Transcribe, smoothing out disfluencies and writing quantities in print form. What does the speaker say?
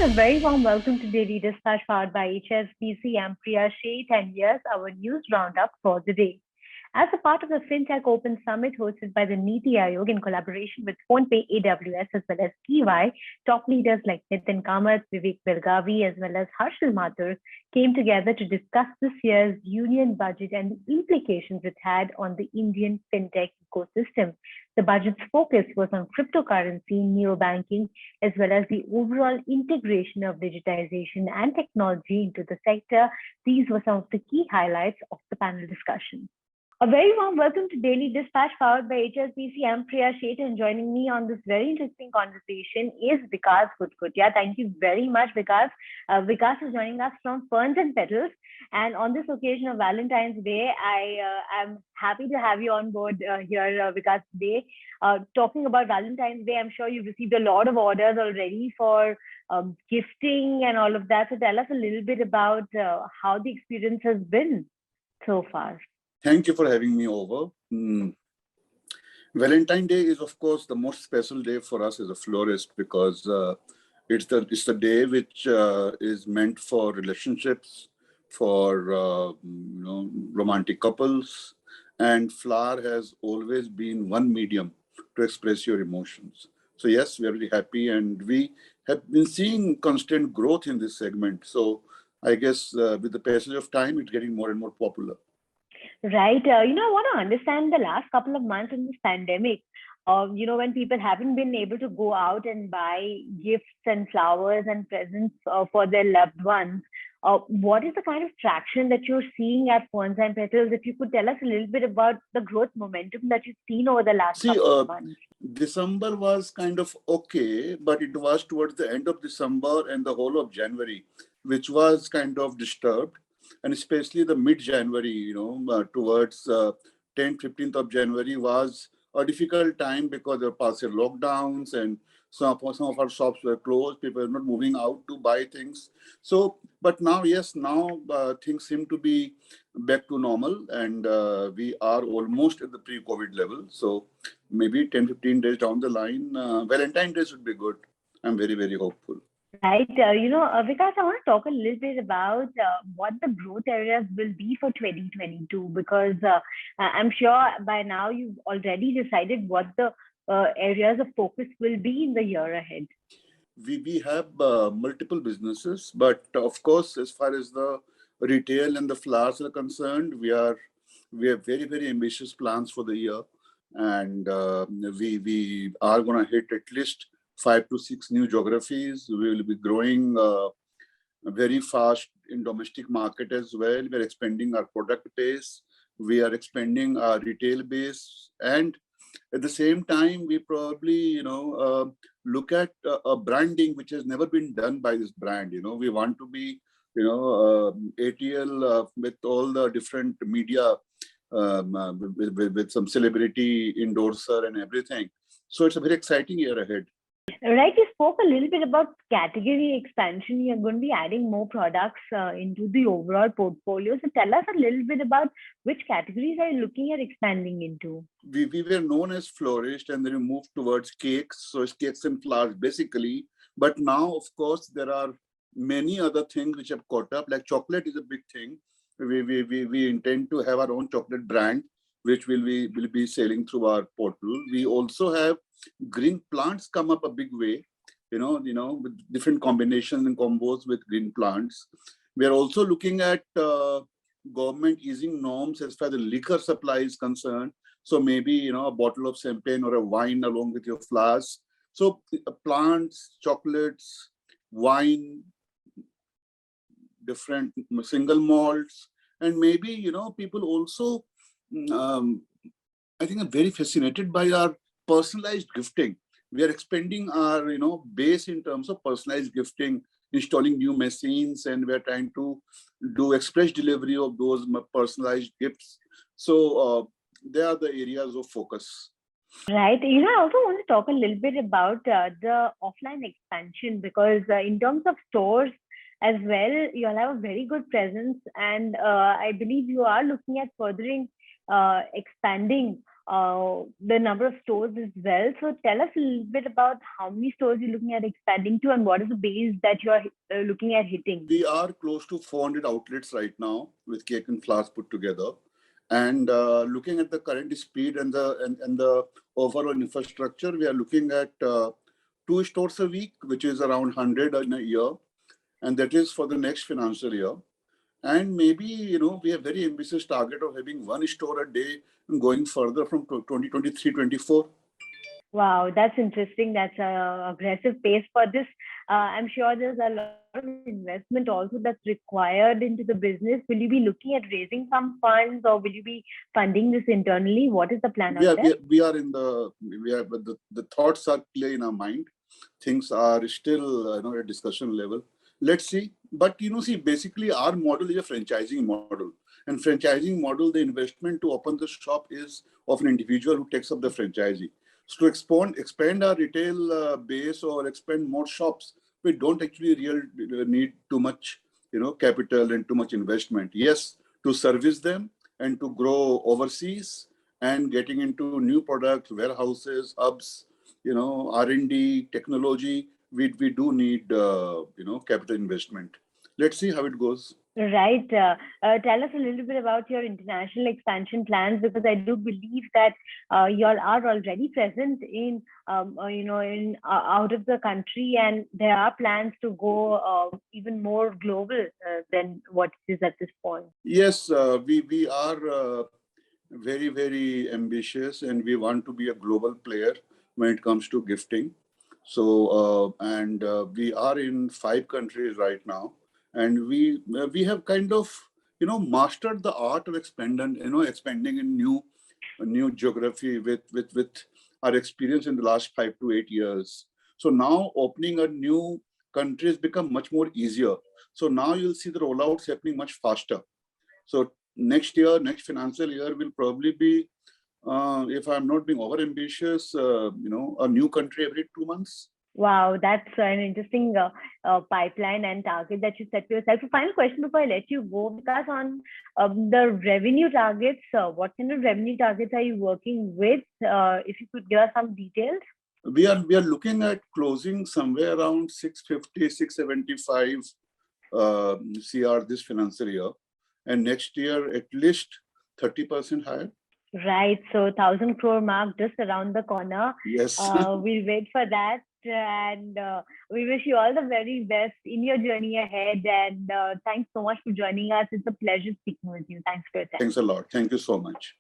a very warm welcome to Daily Dispatch powered by HSBC. I'm Priya Sheth, and here's our news roundup for the day. As a part of the FinTech Open Summit hosted by the Niti Aayog in collaboration with PhonePe AWS as well as TY, top leaders like Nitin Kamath, Vivek Belgavi, as well as Harshal Mathur came together to discuss this year's union budget and the implications it had on the Indian FinTech ecosystem. The budget's focus was on cryptocurrency, neobanking, as well as the overall integration of digitization and technology into the sector. These were some of the key highlights of the panel discussion. A very warm welcome to Daily Dispatch powered by HSBC. I'm Priya Sheth, and joining me on this very interesting conversation is Vikaas Gutgutia. Thank you very much, Vikaas. Vikaas is joining us from Ferns N Petals. And on this occasion of Valentine's Day, I am happy to have you on board here, Vikaas, today. Talking about Valentine's Day, I'm sure you've received a lot of orders already for gifting and all of that. So tell us a little bit about how the experience has been so far. Thank you for having me over. Valentine Day is, of course, the most special day for us as a florist because it's the day which is meant for relationships, for romantic couples, and flower has always been one medium to express your emotions. So yes, we are very happy, and we have been seeing constant growth in this segment. So I guess with the passage of time, it's getting more and more popular. Right. I want to understand the last couple of months in this pandemic, when people haven't been able to go out and buy gifts and flowers and presents for their loved ones. What is the kind of traction that you're seeing at Ferns N Petals? If you could tell us a little bit about the growth momentum that you've seen over the last couple of months. December was kind of okay, but it was towards the end of December and the whole of January, which was kind of disturbed. And especially the mid-January, towards 10th, 15th of January was a difficult time because there were partial lockdowns and some of our shops were closed. People were not moving out to buy things. So, but now, yes, things seem to be back to normal, and we are almost at the pre-COVID level. So maybe 10, 15 days down the line, Valentine's Day should be good. I'm very, very hopeful. Right. Vikaas, I want to talk a little bit about what the growth areas will be for 2022, because I'm sure by now you've already decided what the areas of focus will be in the year ahead. We have multiple businesses, but of course, as far as the retail and the flowers are concerned, we have very, very ambitious plans for the year, and we are going to hit at least 5 to 6 new geographies. We will be growing very fast in domestic market as well. We are expanding our product base. We are expanding our retail base. And at the same time, we probably, look at a branding which has never been done by this brand. We want to be, ATL with all the different media, with some celebrity endorser and everything. So it's a very exciting year ahead. Right, you spoke a little bit about category expansion. You're going to be adding more products into the overall portfolio. So tell us a little bit about which categories are you looking at expanding into? We were known as florist, and then we moved towards cakes. So it's cakes and flowers basically. But now, of course, there are many other things which have caught up. Like chocolate is a big thing. We intend to have our own chocolate brand, which will be selling through our portal. We also have green plants come up a big way, with different combinations and combos with green plants. We are also looking at government easing norms as far as the liquor supply is concerned. So maybe, a bottle of champagne or a wine along with your flowers. So plants, chocolates, wine, different single malts, and maybe, people also, I think, are very fascinated by our personalized gifting. We are expanding our base in terms of personalized gifting, installing new machines, and we are trying to do express delivery of those personalized gifts. So they are the areas of focus. Right. I also want to talk a little bit about the offline expansion, because in terms of stores as well, you'll have a very good presence, and I believe you are looking at furthering expanding the number of stores as well. So tell us a little bit about how many stores you're looking at expanding to, and what is the base that you're looking at hitting? We are close to 400 outlets right now with cake and flowers put together. And looking at the current speed and the overall infrastructure, we are looking at 2 stores a week, which is around 100 in a year. And that is for the next financial year. And maybe, we have very ambitious target of having 1 store a day and going further from 2023-24. Wow, that's interesting. That's a aggressive pace for this. I'm sure there's a lot of investment also that's required into the business. Will you be looking at raising some funds, or will you be funding this internally? What is the plan out there? The thoughts are clear in our mind. Things are still at discussion level. Let's see. But basically our model is a franchising model. And franchising model, the investment to open the shop is of an individual who takes up the franchisee. So to expand our retail base or expand more shops, we don't actually need too much, capital and too much investment. Yes, to service them and to grow overseas and getting into new products, warehouses, hubs, R&D, technology, we do need, capital investment. Let's see how it goes. Right. Tell us a little bit about your international expansion plans, because I do believe that you all are already present in, out of the country, and there are plans to go even more global than what it is at this point. Yes, we are very, very ambitious, and we want to be a global player when it comes to gifting. So, we are in 5 countries right now. And we have kind of mastered the art of expanding in new geography with our experience in the last 5 to 8 years. So now opening a new country has become much more easier. So now you'll see the rollouts happening much faster. So next financial year will probably be, if I'm not being over ambitious, a new country every 2 months. Wow, that's an interesting pipeline and target that you set for yourself. So final question before I let you go, because on the revenue targets, what kind of revenue targets are you working with? If you could give us some details. We are looking at closing somewhere around 650, 675 CR this financial year, and next year at least 30% higher. Right. So 1,000 crore mark just around the corner. Yes. We'll wait for that. And we wish you all the very best in your journey ahead. And thanks so much for joining us. It's a pleasure speaking with you. Thanks for your time. Thanks a lot. Thank you so much.